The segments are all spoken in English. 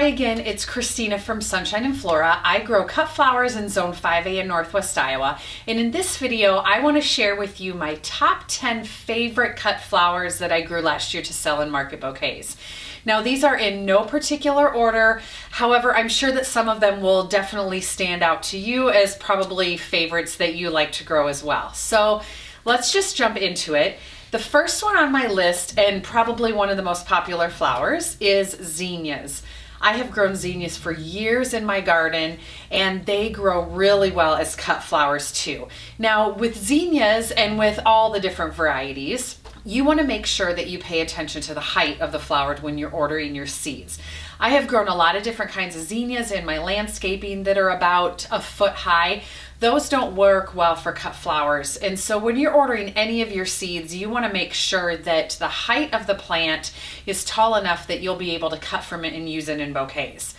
Hi again, it's Christina from Sunshine and Flora. I grow cut flowers in Zone 5A in Northwest Iowa, and in this video I want to share with you my top 10 favorite cut flowers that I grew last year to sell in market bouquets. Now these are in no particular order, however I'm sure that some of them will definitely stand out to you as probably favorites that you like to grow as well. So let's just jump into it. The first one on my list, and probably one of the most popular flowers, is zinnias. I have grown zinnias for years in my garden, and they grow really well as cut flowers too. Now with zinnias and with all the different varieties, you want to make sure that you pay attention to the height of the flower when you're ordering your seeds. I have grown a lot of different kinds of zinnias in my landscaping that are about a foot high. Those don't work well for cut flowers, and so when you're ordering any of your seeds, you want to make sure that the height of the plant is tall enough that you'll be able to cut from it and use it in bouquets.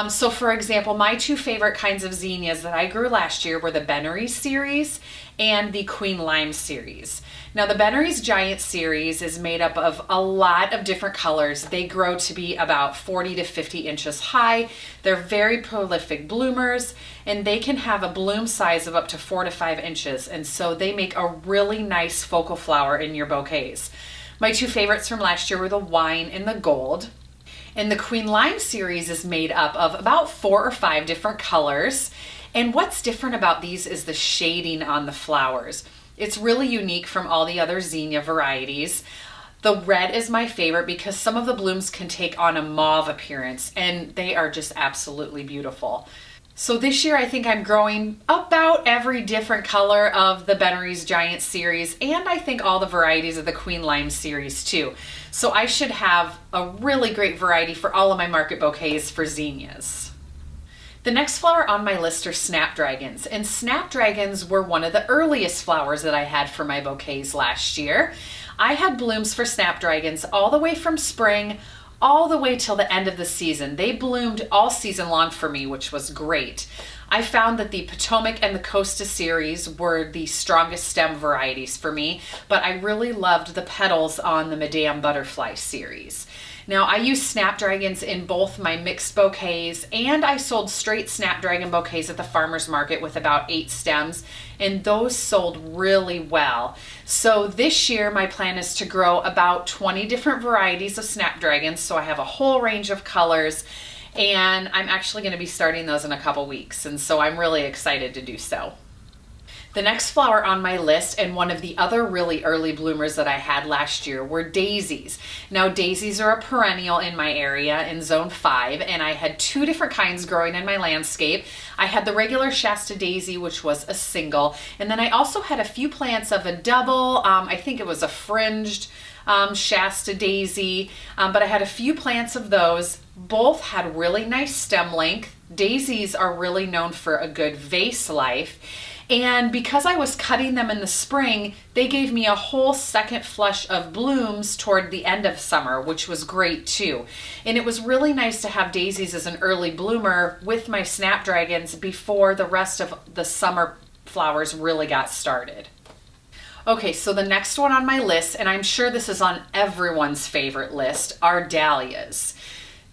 So for example, my two favorite kinds of zinnias that I grew last year were the Bennery series and the Queen Lime series. Now the Bennery's Giant series is made up of a lot of different colors. They grow to be about 40 to 50 inches high. They're very prolific bloomers, and they can have a bloom size of up to 4 to 5 inches, and so they make a really nice focal flower in your bouquets. My two favorites from last year were the Wine and the Gold. And the Queen Lime series is made up of about 4 or 5 different colors. And what's different about these is the shading on the flowers. It's really unique from all the other zinnia varieties. The red is my favorite because some of the blooms can take on a mauve appearance, and they are just absolutely beautiful. So this year I think I'm growing about every different color of the Bennery's Giant series, and I think all the varieties of the Queen Lime series too. So I should have a really great variety for all of my market bouquets for zinnias. The next flower on my list are Snapdragons, and Snapdragons were one of the earliest flowers that I had for my bouquets last year. I had blooms for Snapdragons all the way from spring all the way till the end of the season. They bloomed all season long for me, which was great. I found that the Potomac and the Costa series were the strongest stem varieties for me, but I really loved the petals on the Madame Butterfly series. Now I use Snapdragons in both my mixed bouquets, and I sold straight Snapdragon bouquets at the farmer's market with about 8 stems, and those sold really well. So this year my plan is to grow about 20 different varieties of Snapdragons, so I have a whole range of colors, and I'm actually going to be starting those in a couple weeks, and so I'm really excited to do so. The next flower on my list, and one of the other really early bloomers that I had last year, were daisies. Now daisies are a perennial in my area in Zone 5, and I had 2 different kinds growing in my landscape. I had the regular Shasta daisy, which was a single, and then I also had a few plants of a double. I think it was a fringed Shasta daisy, but I had a few plants of those. Both had really nice stem length. Daisies are really known for a good vase life. And because I was cutting them in the spring, they gave me a whole second flush of blooms toward the end of summer, which was great too. And it was really nice to have daisies as an early bloomer with my Snapdragons before the rest of the summer flowers really got started. Okay, so the next one on my list, and I'm sure this is on everyone's favorite list, are dahlias.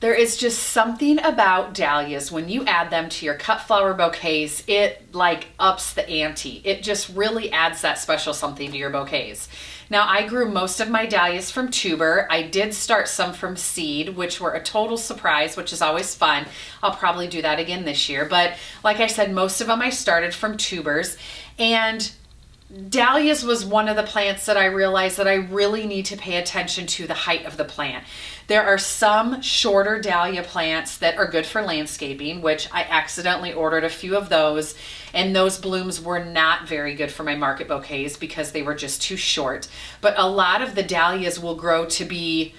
There is just something about dahlias when you add them to your cut flower bouquets, it like ups the ante. It just really adds that special something to your bouquets. Now I grew most of my dahlias from tuber. I did start some from seed, which were a total surprise, which is always fun. I'll probably do that again this year. But like I said, most of them I started from tubers, and dahlias was one of the plants that I realized that I really need to pay attention to the height of the plant. There are some shorter dahlia plants that are good for landscaping, which I accidentally ordered a few of those, and those blooms were not very good for my market bouquets because they were just too short. But a lot of the dahlias will grow to be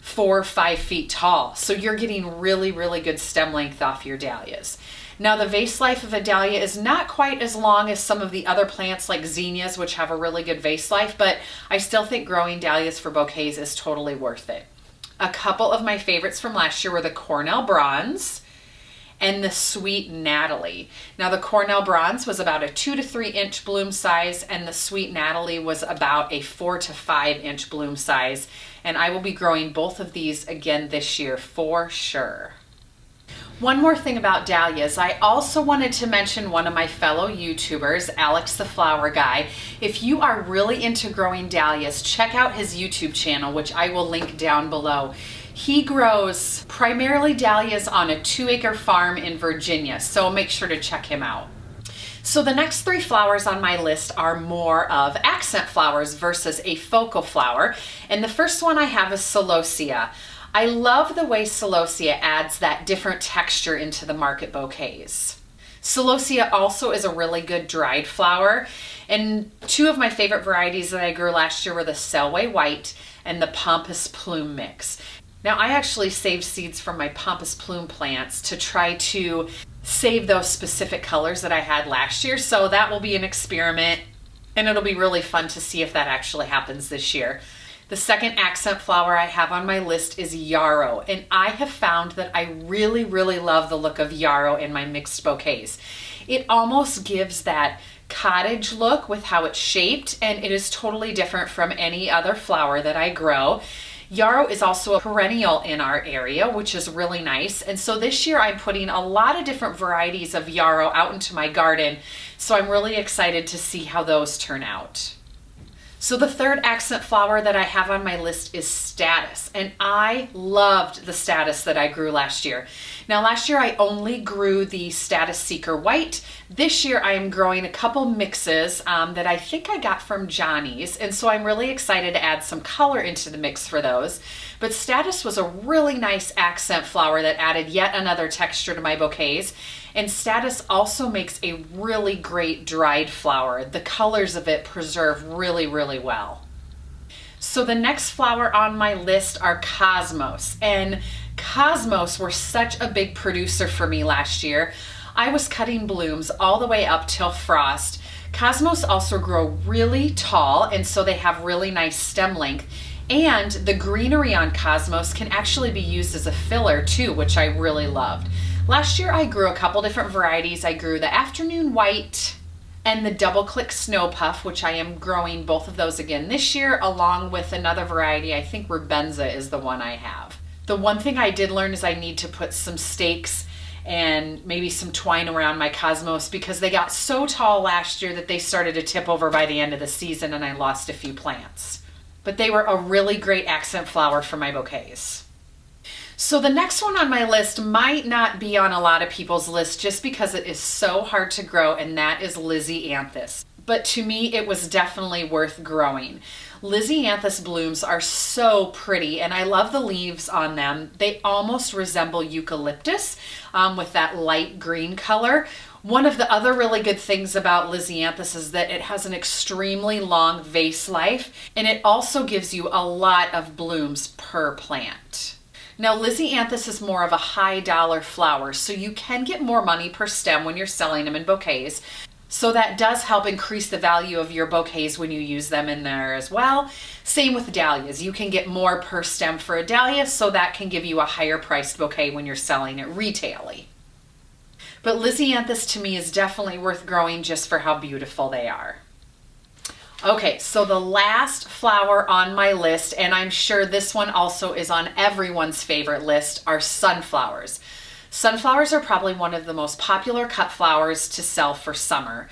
4 or 5 feet tall, so you're getting really, really good stem length off your dahlias. Now the vase life of a dahlia is not quite as long as some of the other plants like zinnias, which have a really good vase life, but I still think growing dahlias for bouquets is totally worth it. A couple of my favorites from last year were the Cornell Bronze and the Sweet Natalie. Now the Cornell Bronze was about a 2 to 3 inch bloom size, and the Sweet Natalie was about a 4 to 5 inch bloom size, and I will be growing both of these again this year for sure. One more thing about dahlias, I also wanted to mention one of my fellow YouTubers, Alex the Flower Guy. If you are really into growing dahlias, check out his YouTube channel, which I will link down below. He grows primarily dahlias on a 2-acre farm in Virginia, so make sure to check him out. So the next 3 flowers on my list are more of accent flowers versus a focal flower. And the first one I have is Celosia. I love the way Celosia adds that different texture into the market bouquets. Celosia also is a really good dried flower, and 2 of my favorite varieties that I grew last year were the Selway White and the Pompous Plume mix. Now I actually saved seeds from my Pompous Plume plants to try to save those specific colors that I had last year, so that will be an experiment, and it'll be really fun to see if that actually happens this year. The second accent flower I have on my list is yarrow, and I have found that I really love the look of yarrow in my mixed bouquets. It almost gives that cottage look with how it's shaped, and it is totally different from any other flower that I grow. Yarrow is also a perennial in our area, which is really nice. And so this year I'm putting a lot of different varieties of yarrow out into my garden, so I'm really excited to see how those turn out. So the third accent flower that I have on my list is Status, and I loved the Status that I grew last year. Now last year I only grew the Status Seeker White. This year I am growing a couple mixes that I think I got from Johnny's, and so I'm really excited to add some color into the mix for those. But Status was a really nice accent flower that added yet another texture to my bouquets. And Status also makes a really great dried flower. The colors of it preserve really well. So the next flower on my list are Cosmos. And Cosmos were such a big producer for me last year. I was cutting blooms all the way up till frost. Cosmos also grow really tall, and so they have really nice stem length. And the greenery on Cosmos can actually be used as a filler too, which I really loved. Last year I grew a couple different varieties. I grew the Afternoon White and the Double Click Snow Puff, which I am growing both of those again this year, along with another variety. I think Rubenza is the one I have. The one thing I did learn is I need to put some stakes and maybe some twine around my Cosmos, because they got so tall last year that they started to tip over by the end of the season and I lost a few plants. But they were a really great accent flower for my bouquets. So the next one on my list might not be on a lot of people's list just because it is so hard to grow, and that is Lizzie Anthous. But to me, it was definitely worth growing. Lizzie Anthous blooms are so pretty, and I love the leaves on them. They almost resemble eucalyptus with that light green color. One of the other really good things about Lizzie Anthous is that it has an extremely long vase life, and it also gives you a lot of blooms per plant. Now, Lizzie Anthous is more of a high dollar flower, so you can get more money per stem when you're selling them in bouquets. So that does help increase the value of your bouquets when you use them in there as well. Same with dahlias. You can get more per stem for a dahlia, so that can give you a higher priced bouquet when you're selling it retailly. But Lizzie Anthous to me is definitely worth growing just for how beautiful they are. Okay, so the last flower on my list, and I'm sure this one also is on everyone's favorite list, are sunflowers. Sunflowers are probably one of the most popular cut flowers to sell for summer.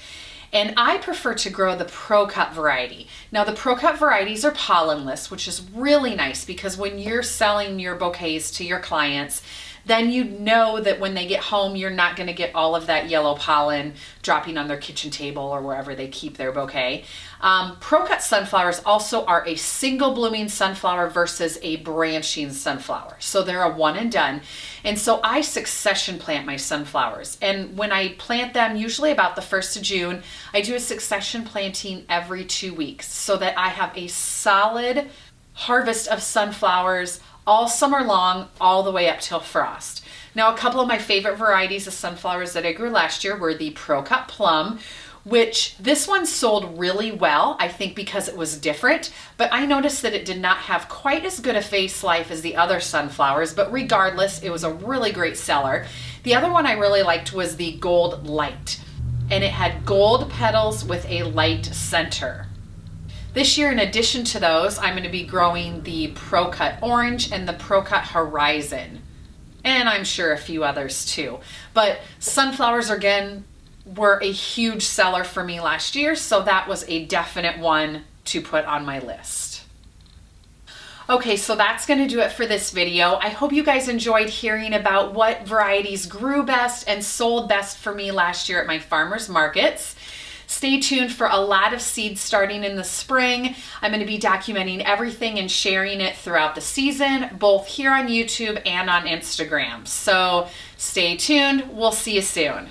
And I prefer to grow the Pro Cut variety. Now the Pro Cut varieties are pollenless, which is really nice because when you're selling your bouquets to your clients, then you know that when they get home, you're not going to get all of that yellow pollen dropping on their kitchen table or wherever they keep their bouquet. Pro Cut sunflowers also are a single blooming sunflower versus a branching sunflower. So they're a one and done. And so I succession plant my sunflowers. And when I plant them, usually about the 1st of June, I do a succession planting every 2 weeks so that I have a solid harvest of sunflowers all summer long, all the way up till frost. Now, a couple of my favorite varieties of sunflowers that I grew last year were the Pro Cut Plum, which this one sold really well, I think because it was different, but I noticed that it did not have quite as good a face life as the other sunflowers, but regardless, it was a really great seller. The other one I really liked was the Gold Light, and it had gold petals with a light center. This year, in addition to those, I'm going to be growing the Pro Cut Orange and the Pro Cut Horizon. and I'm sure a few others too. But sunflowers, again, were a huge seller for me last year, so that was a definite one to put on my list. Okay, so that's going to do it for this video. I hope you guys enjoyed hearing about what varieties grew best and sold best for me last year at my farmers markets. Stay tuned for a lot of seeds starting in the spring. I'm going to be documenting everything and sharing it throughout the season, both here on YouTube and on Instagram. So stay tuned. We'll see you soon.